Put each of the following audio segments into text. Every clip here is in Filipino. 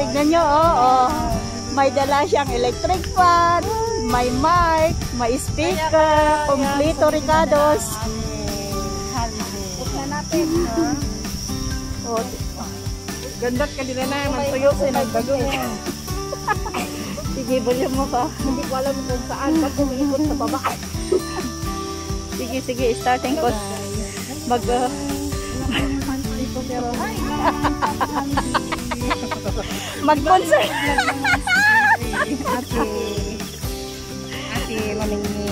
tignan nyo, oh. May dala siyang electric fan, may mic, may speaker, kompleto Ricardos. Buksan natin. Oh, Gandat ka din na naman tuyo sa nagbago. sige, volume mo pa. Hindi ko alam kung saan. Ba't umiikot sa baba? Sige, starting ko. Mag-concert. Ate, mamingi.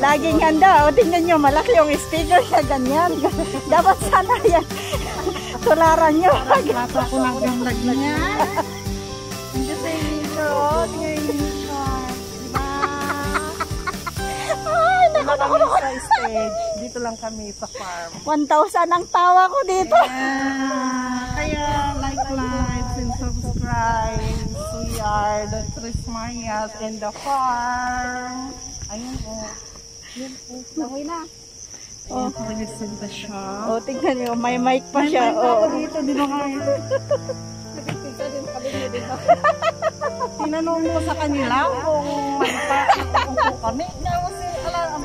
Laging handa. O, tingnan nyo, malaki yung speaker niya, ganyan. Dapat sana yan. Tularan nyo. Nasa ko lang yung lag niya. Hindi sa inyo. Tingnan nyo. Diba? Ay, naku. Sa stage. Dito lang kami sa farm. 1,000 ang tawa ko dito. Kaya like and subscribe. We are the Tres Marias in the farm. Ayun po. Yun po. Langoy na. Oh, nag-senta siya. O, tingnan nyo, may mic pa siya. O, Dito, di ba kayo? Nagpipigsa din pa din dito. Tinanong mo sa kanila kung magpapakong kami. Kasi, alam,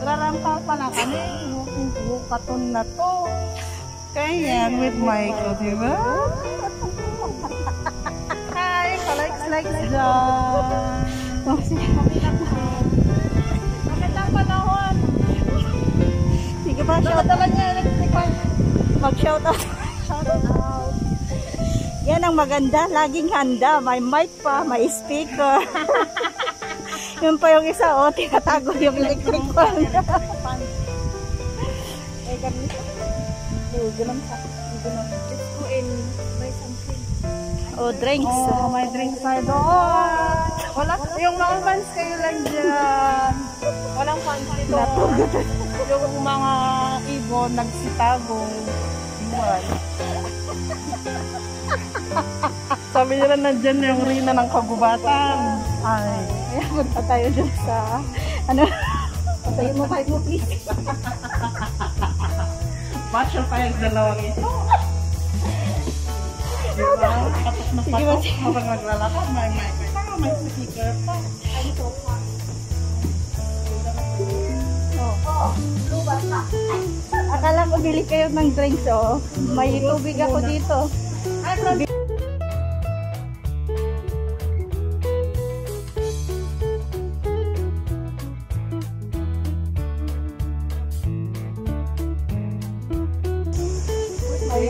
rarampa pala kami. Katon na to. Kaya, with Michael, di ba? Hi, likes dyan. oh, sige. Magandang panahon. Sige ba, Dala niya electric fan. mag-shout out. Shout out. Yan ang maganda, laging handa. May mic pa, may speaker. Yun pa yung isa, o, tinatago yung electric fan. Eh, ganito. Ganun sa. Let's go and buy something. O, drinks. Oh, may drinks tayo doon. Wala. Yung mga fans kayo lang dyan. Walang fans ito. Yung mga ibon nagsitago. Iwan. Sabi nila nandyan yung rina ng kagubatan. Ay. Kaya punta tayo dun sa, ano, Patayin mo kayo, please. Batch of fire dalawang ito. Diba? Patok na patok. Habang naglalakad, may speaker pa. Ay, so pa. akala ko bili kayo ng drinks, o. May tubig ako dito.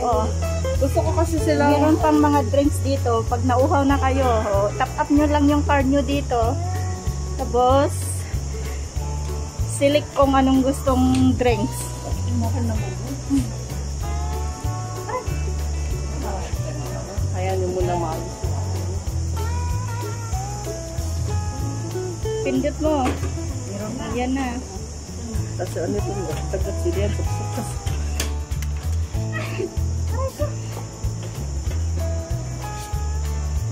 Oh. Gusto ko kasi sila. Meron pang mga drinks dito. Pag nauhaw na kayo, oh, top up nyo lang yung card nyo dito. Tapos, select kung anong gustong drinks. Kaya nyo muna maalis. Pindot mo. Yan na. Kasi ano ito, tagat sila yan.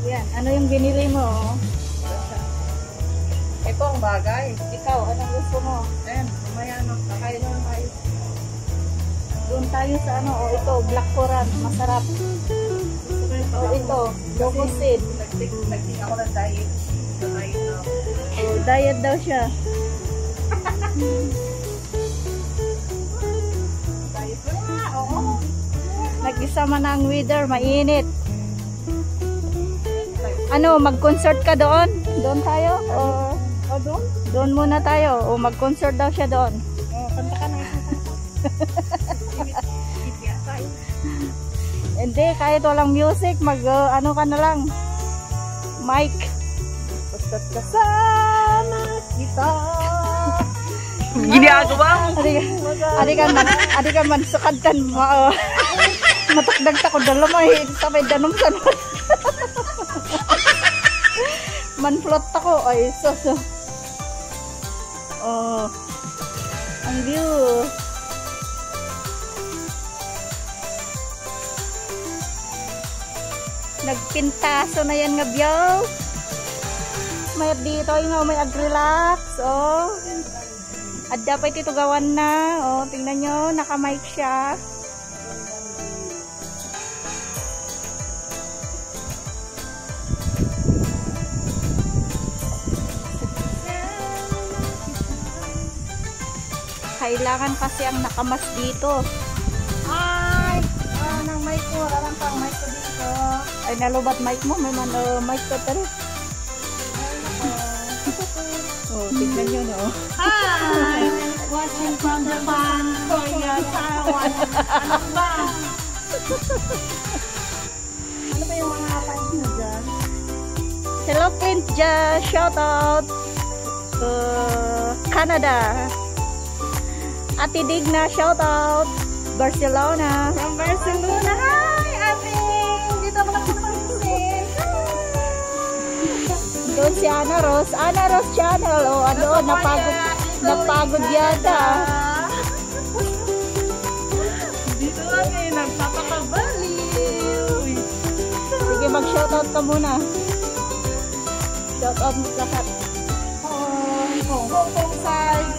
Yan. Ano yung binili mo? Ito ang bagay. Ikaw, anong gusto mo? Ayan, mamaya na. Kakain naman tayo. Doon tayo sa ano, o ito, black currant, masarap. O ito, loco seed. Nagting ako ng diet. O, diet daw siya. Diet ko na, oo. Nag-isama na ang weather, mainit. Ano, mag-concert ka doon? Doon tayo? O doon? doon muna tayo? O mag-concert daw siya doon? Kanta ka na. Hindi, kahit walang music, ano ka na lang. Mic. Basta't kasama kita. Ginagawa mo. Adi ka man, sukadtan mo. Matakdag ta ko dala mo, sabay danom sa nun. Manflot ako, ay sos. Oh, ang view. Nagpintaso na yan nga biyaw. May dito yung may ag-relax. Oh. At dapat ito gawan na. Oh, tingnan nyo, naka-mic siya. Kailangan kasi ang nakamas dito. Ay, nang mic ko, larang pang mic ko dito. Ay, nalubat mic mo. May mic ka tayo. Oh, tignan nyo, no? Hi! Watching from Japan, Korea, Taiwan. Ano ba? Ano ba yung mga kapatid mo dyan? Hello, Clint Ja. Shout out to Canada. Ate Digna, shout out. Barcelona. From Barcelona. Hi, ate! Dito ako nagpapansin. Doon si Ana Ros. Ana Ros channel. Oh, ano, napagod yata. Dito lang eh, nagpapakabaliw. Sige, mag-shoutout ka muna. Shoutout mo lahat. Hong side.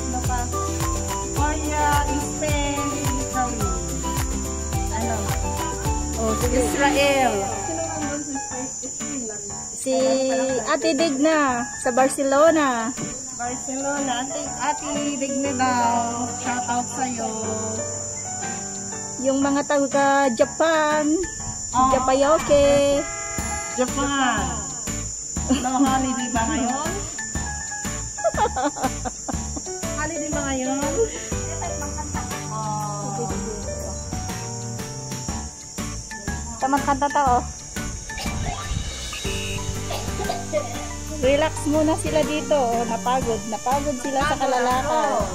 Ano pa? Korea, Spain, Italy. Ano? Oh, sige. Israel. Sino nandun sa Spain? Si Ate Digna sa Barcelona. Barcelona. Ate Digna daw. Shout out sa'yo. Yung mga taga Japan. Oh. Japayoke. Japan. No holiday ba ngayon? Holiday ba ngayon? Tamang kanta ta, oh. Relax muna sila dito. Oh. Napagod sila sa kalalakad.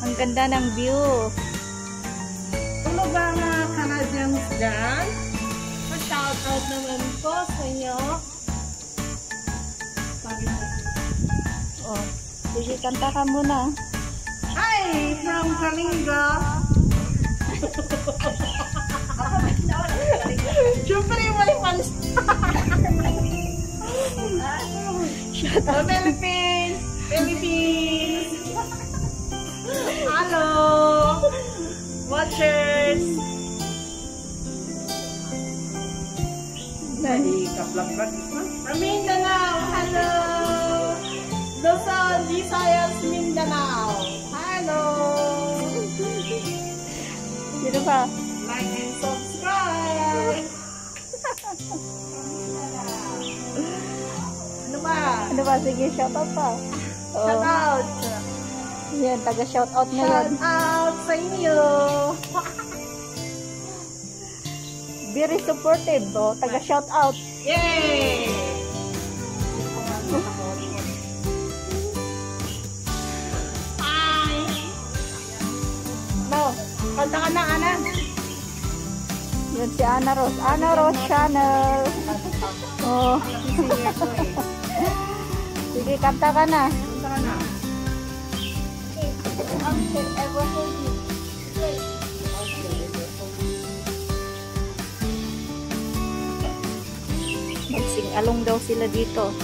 Ang ganda ng view. Ano ba mga Canadians dyan? Pa-shout out naman po sa inyo. Oh. Sige, kanta ka muna. Hi! From Kalinga. Siyempre, may fans. Shut up. Philippines! Philippines! Hello! Watchers! Nahikaplak-plak. From Mindanao! Hello! Luzon, Visayas, Mindanao! Hello! Sino pa? Like and subscribe! Ano ba? Ano ba? Sige, shoutout pa. Shout out! Yan, taga-shoutout Shout ngayon. out sa inyo! Very supportive, oh. Taga-shoutout. Yay! Hi! No, kanta ka na, Ana. Yan si Ana Ros. Ana Ros channel. Oh. Sige, kanta ka na. Kanta ka na. Magsing-along daw sila dito.